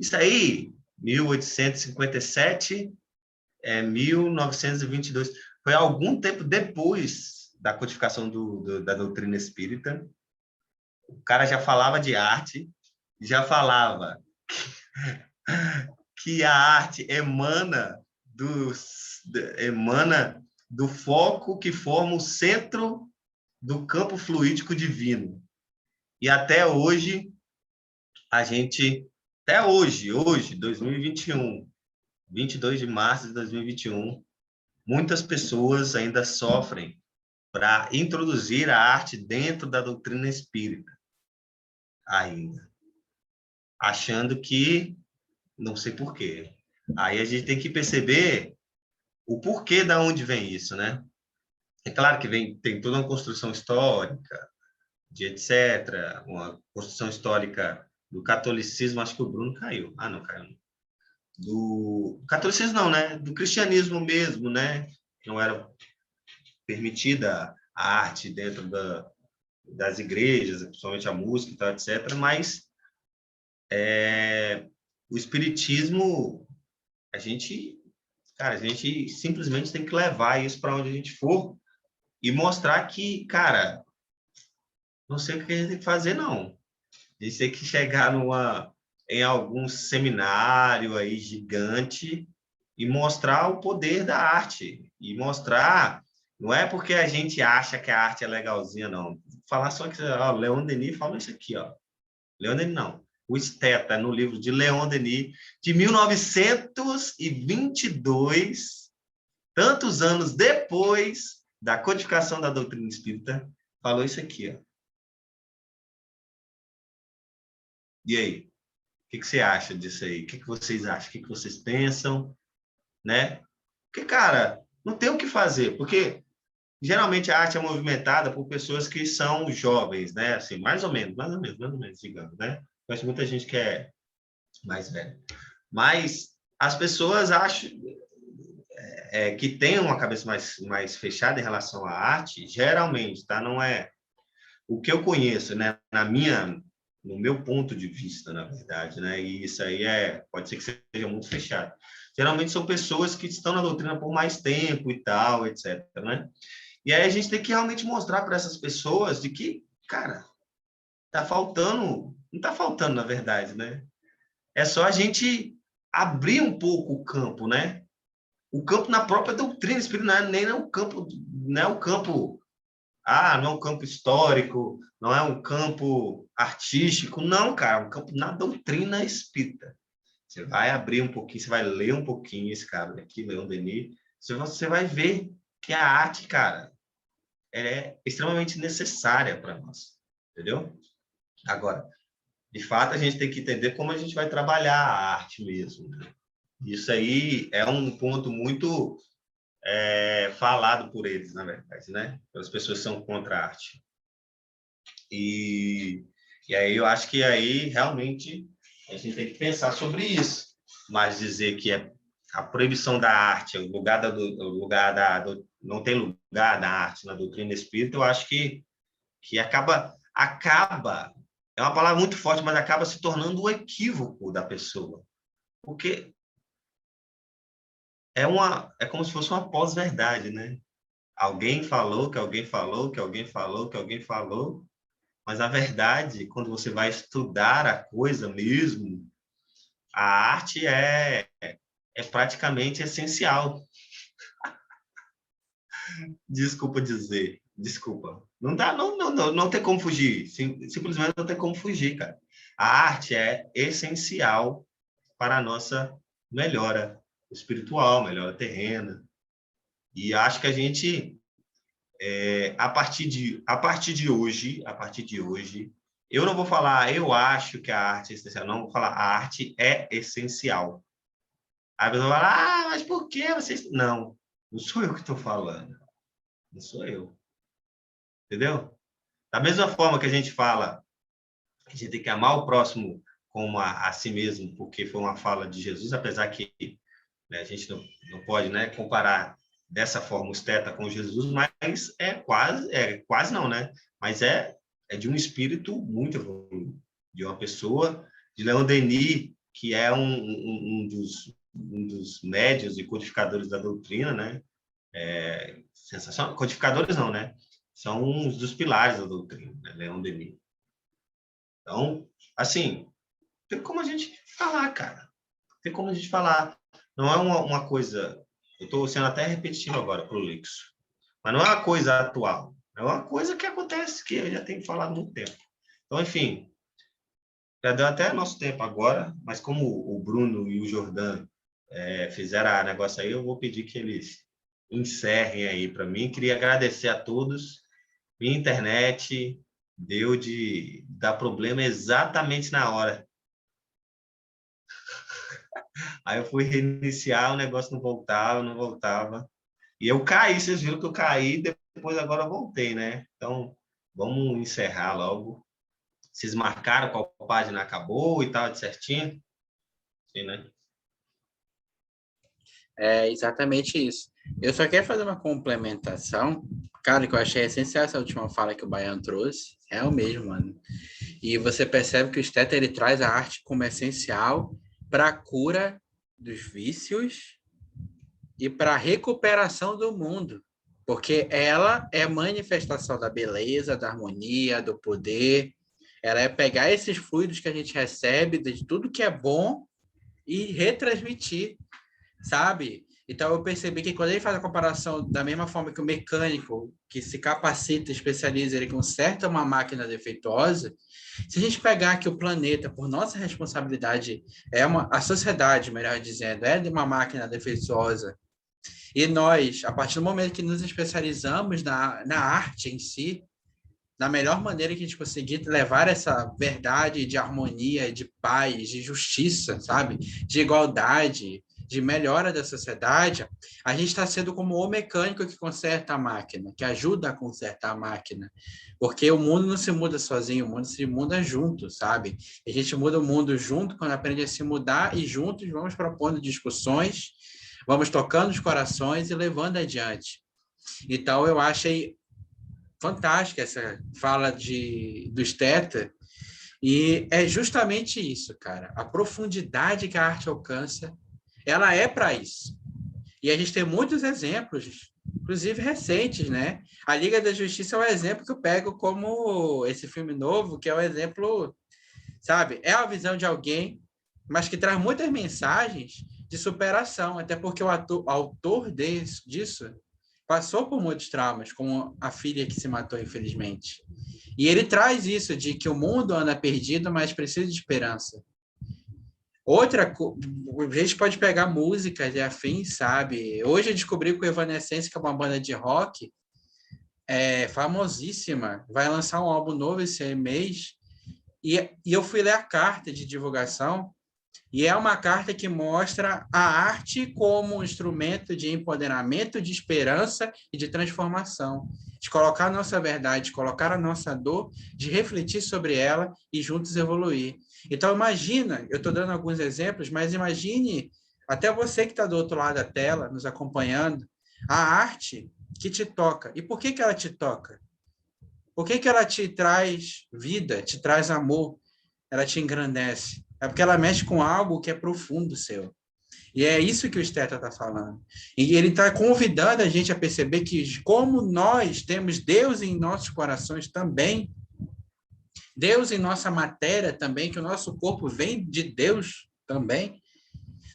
Isso aí, 1857, 1922. foi algum tempo depois da codificação da doutrina espírita. O cara já falava de arte, já falava que a arte emana do foco que forma o centro do campo fluídico divino. E até hoje, até hoje, 2021, 22 de março de 2021, muitas pessoas ainda sofrem para introduzir a arte dentro da doutrina espírita, ainda. Achando que, não sei por quê. Aí a gente tem que perceber o porquê da onde vem isso, né? É claro que tem toda uma construção histórica, de etc., uma construção histórica do catolicismo, acho que o Bruno caiu. Ah, não, caiu não. Do catolicismo não, né? Do cristianismo mesmo, né? Não era permitida a arte dentro das igrejas, principalmente a música e tal, etc., mas o espiritismo, a gente simplesmente tem que levar isso para onde a gente for e mostrar que, cara, não sei o que a gente tem que fazer, não. A gente tem que chegar em algum seminário aí gigante e mostrar o poder da arte. E mostrar, não é porque a gente acha que a arte é legalzinha, não. Falar só que o Leon Denis fala isso aqui, ó. Leon Denis não. O Esteta, no livro de Leon Denis, de 1922, tantos anos depois da codificação da doutrina espírita, falou isso aqui, ó. E aí? O que você acha disso aí? O que vocês acham? O que vocês pensam? Né? Porque, cara, não tem o que fazer, porque geralmente a arte é movimentada por pessoas que são jovens, né? Assim, mais ou menos, digamos, né? Conheço muita gente que é mais velha. Mas as pessoas acham que tem uma cabeça mais fechada em relação à arte, geralmente, tá? Não é o que eu conheço, né? No meu ponto de vista, na verdade, né? E isso aí pode ser que seja muito fechado. Geralmente são pessoas que estão na doutrina por mais tempo e tal, etc, né? E aí a gente tem que realmente mostrar para essas pessoas de que, cara, tá faltando, não tá faltando, na verdade, né? É só a gente abrir um pouco o campo, né? O campo na própria doutrina espírita, nem é o campo, não é o campo, não é um campo histórico, não é um campo artístico, não, cara, é um campo na doutrina espírita. Você vai abrir um pouquinho, você vai ler um pouquinho esse cara aqui, Leon Denis, você vai ver que a arte, cara, é extremamente necessária para nós, entendeu? Agora, de fato, a gente tem que entender como a gente vai trabalhar a arte mesmo, né? Isso aí é um ponto muito falado por eles, na verdade, né? Pelas pessoas que são contra a arte. E aí eu acho que aí realmente a gente tem que pensar sobre isso, mas dizer que a proibição da arte, não tem lugar da arte na doutrina espírita, eu acho que acaba, é uma palavra muito forte, mas acaba se tornando um equívoco da pessoa, porque é como se fosse uma pós-verdade, né? Alguém falou, que alguém falou, que alguém falou, que alguém falou, mas a verdade, quando você vai estudar a coisa mesmo, a arte é praticamente essencial. Desculpa dizer, desculpa. Não tem como fugir, simplesmente não tem como fugir, cara. A arte é essencial para a nossa melhora espiritual, melhora terrena. E acho que a gente, a partir de hoje, eu não vou falar, eu acho que a arte é essencial, não vou falar, a arte é essencial. Aí a pessoa vai falar, mas por que vocês... Não sou eu que estou falando. Não sou eu. Entendeu? Da mesma forma que a gente fala que a gente tem que amar o próximo como a si mesmo, porque foi uma fala de Jesus, apesar que, né, a gente não pode, né, comparar dessa forma o Esteta com Jesus, mas quase não, né? Mas é de um espírito muito evoluído, de uma pessoa, de Leon Denis, que é um dos médiuns e codificadores da doutrina, né? sensacional. Codificadores não, né? São uns dos pilares da doutrina, né? Leon Denis. Então, assim, tem como a gente falar, cara. Tem como a gente falar. Não é uma coisa... Eu estou sendo até repetitivo agora para o Lixo. Mas não é uma coisa atual. É uma coisa que acontece, que eu já tenho falado há muito tempo. Então, enfim, já deu até nosso tempo agora, mas como o Bruno e o Jordan fizeram a negócio aí, eu vou pedir que eles encerrem aí para mim. Queria agradecer a todos. Minha internet deu de dar problema exatamente na hora. Aí eu fui reiniciar, o negócio não voltava, não voltava. E eu caí, vocês viram que eu caí, depois agora eu voltei, né? Então, vamos encerrar logo. Vocês marcaram qual página acabou e tal, de certinho? Sim, né? É exatamente isso. Eu só quero fazer uma complementação, cara, que eu achei essencial essa última fala que o Baiano trouxe. É o mesmo, mano. E você percebe que o Stetter, ele traz a arte como essencial para a cura dos vícios e para a recuperação do mundo. Porque ela é manifestação da beleza, da harmonia, do poder. Ela é pegar esses fluidos que a gente recebe de tudo que é bom e retransmitir, sabe? Então eu percebi que quando ele faz a comparação da mesma forma que o mecânico que se capacita, especializa, ele conserta uma máquina defeituosa, se a gente pegar que o planeta, por nossa responsabilidade, a sociedade, melhor dizendo, é de uma máquina defeituosa, e nós, a partir do momento que nos especializamos na arte em si, na melhor maneira que a gente conseguir levar essa verdade de harmonia, de paz, de justiça, sabe? De igualdade, de melhora da sociedade, a gente está sendo como o mecânico que conserta a máquina, que ajuda a consertar a máquina. Porque o mundo não se muda sozinho, o mundo se muda junto, sabe? A gente muda o mundo junto quando aprende a se mudar e juntos vamos propondo discussões, vamos tocando os corações e levando adiante. Então, eu achei fantástica essa fala do Stetter, e é justamente isso, cara. A profundidade que a arte alcança, ela é para isso. E a gente tem muitos exemplos, inclusive recentes, né? A Liga da Justiça é um exemplo que eu pego como esse filme novo, que é um exemplo, sabe? É a visão de alguém, mas que traz muitas mensagens de superação, até porque o autor disso passou por muitos traumas, como a filha que se matou, infelizmente. E ele traz isso de que o mundo anda perdido, mas precisa de esperança. A gente pode pegar músicas e afins, sabe? Hoje eu descobri que o Evanescence, que é uma banda de rock, é famosíssima, vai lançar um álbum novo esse mês, e eu fui ler a carta de divulgação, e é uma carta que mostra a arte como um instrumento de empoderamento, de esperança e de transformação. De colocar a nossa verdade, de colocar a nossa dor, de refletir sobre ela e juntos evoluir. Então, imagina, eu estou dando alguns exemplos, mas imagine até você que está do outro lado da tela, nos acompanhando, a arte que te toca. E por que ela te toca? Por que ela te traz vida, te traz amor, ela te engrandece? É porque ela mexe com algo que é profundo seu. E é isso que o Steta está falando. E ele está convidando a gente a perceber que, como nós temos Deus em nossos corações também, Deus em nossa matéria também, que o nosso corpo vem de Deus também,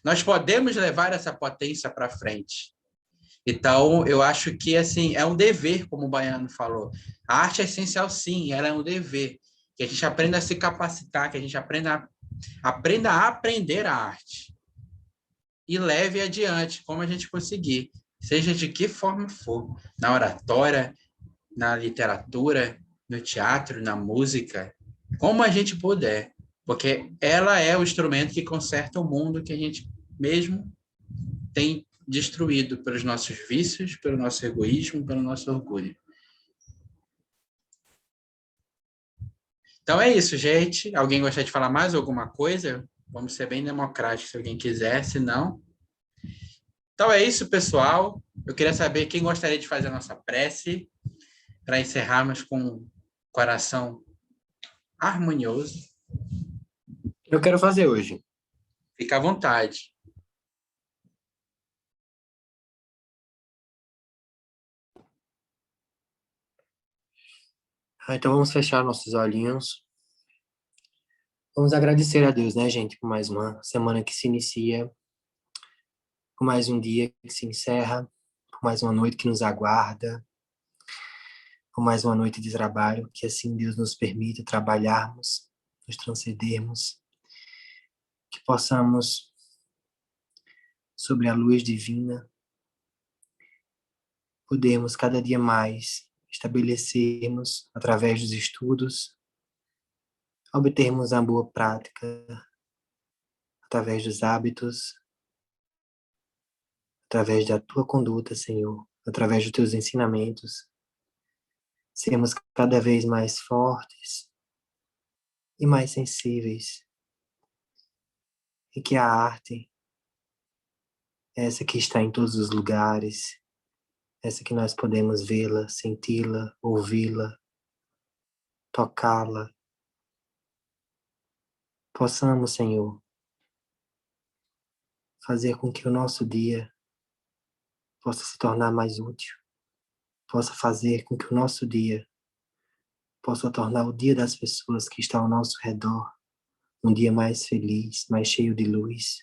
nós podemos levar essa potência para frente. Então, eu acho que assim é um dever, como o Baiano falou. A arte é essencial, sim, ela é um dever. Que a gente aprenda a se capacitar, que a gente aprenda a aprender a arte. E leve adiante, como a gente conseguir. Seja de que forma for. Na oratória, na literatura, no teatro, na música. Como a gente puder. Porque ela é o instrumento que conserta o mundo que a gente mesmo tem destruído pelos nossos vícios, pelo nosso egoísmo, pelo nosso orgulho. Então é isso, gente. Alguém gostaria de falar mais alguma coisa? Vamos ser bem democráticos se alguém quiser, se não. Então é isso, pessoal. Eu queria saber quem gostaria de fazer a nossa prece para encerrarmos com um coração harmonioso. Eu quero fazer hoje. Fica à vontade. Então vamos fechar nossos olhinhos. Vamos agradecer a Deus, né, gente, por mais uma semana que se inicia, por mais um dia que se encerra, por mais uma noite que nos aguarda, por mais uma noite de trabalho, que assim Deus nos permita trabalharmos, nos transcendermos, que possamos, sobre a luz divina, podermos cada dia mais estabelecermos, através dos estudos, obtermos a boa prática, através dos hábitos, através da tua conduta, Senhor, através dos teus ensinamentos, sermos cada vez mais fortes e mais sensíveis. E que a arte, essa que está em todos os lugares, essa que nós podemos vê-la, senti-la, ouvi-la, tocá-la, possamos, Senhor, fazer com que o nosso dia possa se tornar mais útil, possa fazer com que o nosso dia possa tornar o dia das pessoas que estão ao nosso redor um dia mais feliz, mais cheio de luz.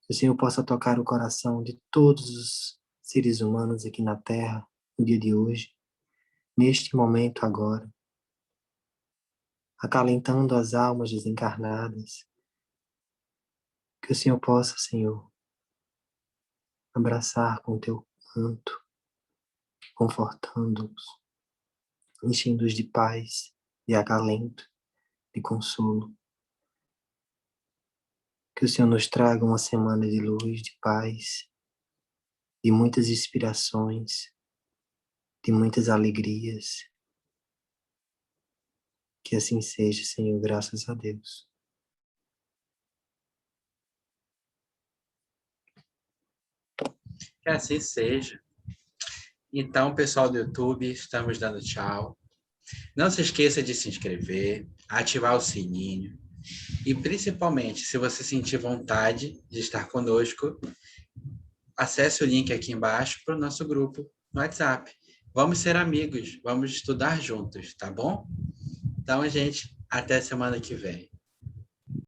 Que o Senhor possa tocar o coração de todos os seres humanos aqui na Terra, no dia de hoje, neste momento agora, acalentando as almas desencarnadas. Que o Senhor possa, Senhor, abraçar com o teu manto, confortando-os, enchendo-os de paz, de acalento, de consolo. Que o Senhor nos traga uma semana de luz, de paz, de muitas inspirações, de muitas alegrias. Que assim seja, Senhor, graças a Deus. Que assim seja. Então, pessoal do YouTube, estamos dando tchau. Não se esqueça de se inscrever, ativar o sininho e, principalmente, se você sentir vontade de estar conosco, acesse o link aqui embaixo para o nosso grupo no WhatsApp. Vamos ser amigos, vamos estudar juntos, tá bom? Então, gente, até semana que vem.